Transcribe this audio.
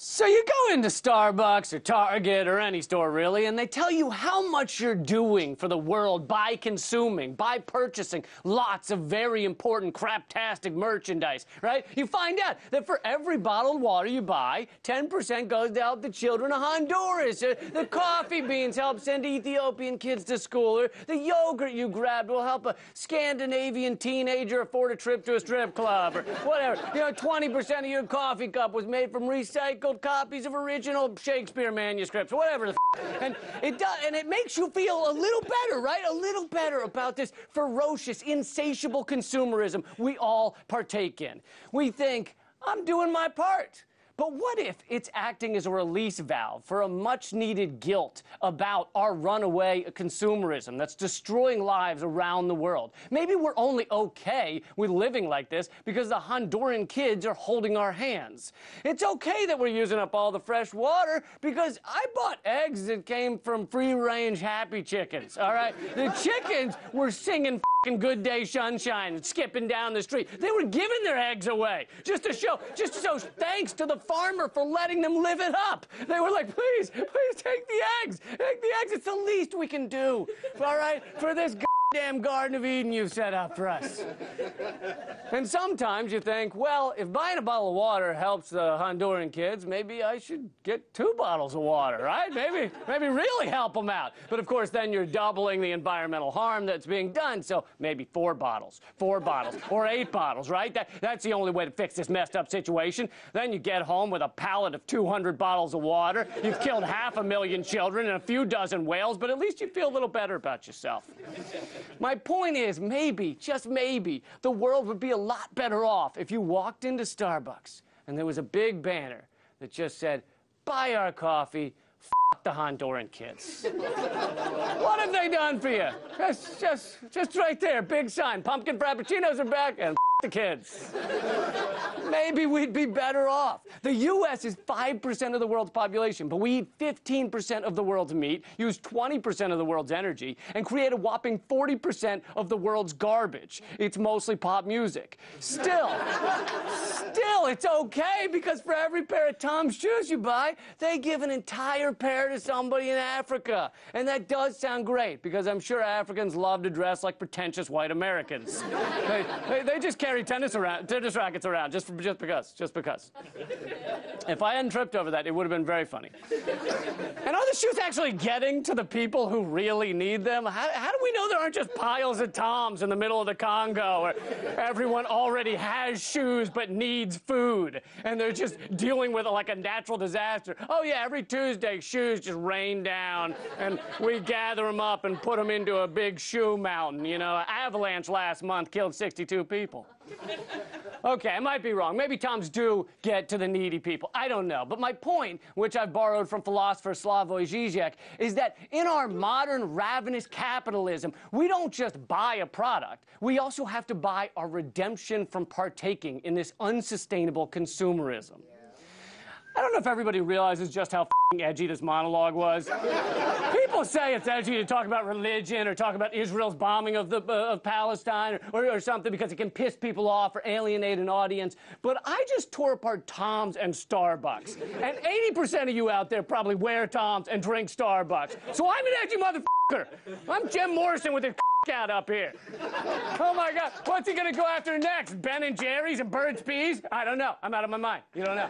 So you go into Starbucks or Target or any store really, and they tell you how much you're doing for the world by consuming, by purchasing lots of very important craptastic merchandise, right? You find out that for every bottle of water you buy, 10% goes to help the children of Honduras. The coffee beans help send Ethiopian kids to school. Or the yogurt you grabbed will help a Scandinavian teenager afford a trip to a strip club or whatever. You know, 20% of your coffee cup was made from recycled copies of original Shakespeare manuscripts, whatever the and it makes you feel a little better, right? A little better about this ferocious, insatiable consumerism we all partake in. We think, I'm doing my part. But what if it's acting as a release valve for a much-needed guilt about our runaway consumerism that's destroying lives around the world? Maybe we're only okay with living like this because the Honduran kids are holding our hands. It's okay that we're using up all the fresh water because I bought eggs that came from free-range Happy Chickens, all right? The chickens were singing Good Day Sunshine and skipping down the street. They were giving their eggs away just to show thanks to the farmer for letting them live it up. They were like, please take the eggs. Take the eggs. It's the least we can do, all right, for this damn Garden of Eden you've set up for us. And sometimes you think, well, if buying a bottle of water helps the Honduran kids, maybe I should get 2 bottles of water, right? Maybe really help them out. But of course, then you're doubling the environmental harm that's being done, so maybe 4 bottles, or 8 bottles, right? That's the only way to fix this messed up situation. Then you get home with a pallet of 200 bottles of water. You've killed 500,000 children and a few dozen whales, but at least you feel a little better about yourself. My point is, maybe, just maybe, the world would be a lot better off if you walked into Starbucks and there was a big banner that just said, buy our coffee, f*** the Honduran kids. What have they done for you? Just right there, big sign, pumpkin frappuccinos are back, and f*** the kids. Maybe we'd be better off. The U.S. is 5% of the world's population, but we eat 15% of the world's meat, use 20% of the world's energy, and create a whopping 40% of the world's garbage. It's mostly pop music. Still, it's okay because for every pair of Tom's shoes you buy, they give an entire pair to somebody in Africa. And that does sound great because I'm sure Africans love to dress like pretentious white Americans. They just carry tennis rackets around just because. If I hadn't tripped over that, it would have been very funny. And are the shoes actually getting to the people who really need them? How do we know there aren't just piles of Toms in the middle of the Congo where everyone already has shoes but needs food and they're just dealing with it like a natural disaster? Oh yeah, every Tuesday shoes just rain down and we gather them up and put them into a big shoe mountain. You know, avalanche last month killed 62 people. Okay, I might be wrong. Maybe Toms do get to the needy people. I don't know. But my point, which I've borrowed from philosopher Slavoj Žižek, is that in our modern ravenous capitalism, we don't just buy a product. We also have to buy our redemption from partaking in this unsustainable consumerism. I don't know if everybody realizes just how edgy this monologue was. People say it's edgy to talk about religion or talk about Israel's bombing of Palestine or something because it can piss people off or alienate an audience. But I just tore apart Toms and Starbucks. And 80% of you out there probably wear Toms and drink Starbucks. So I'm an edgy motherfucker. I'm Jim Morrison with his out up here. Oh my God, what's he gonna go after next? Ben and Jerry's and Burt's Bees? I don't know. I'm out of my mind. You don't know.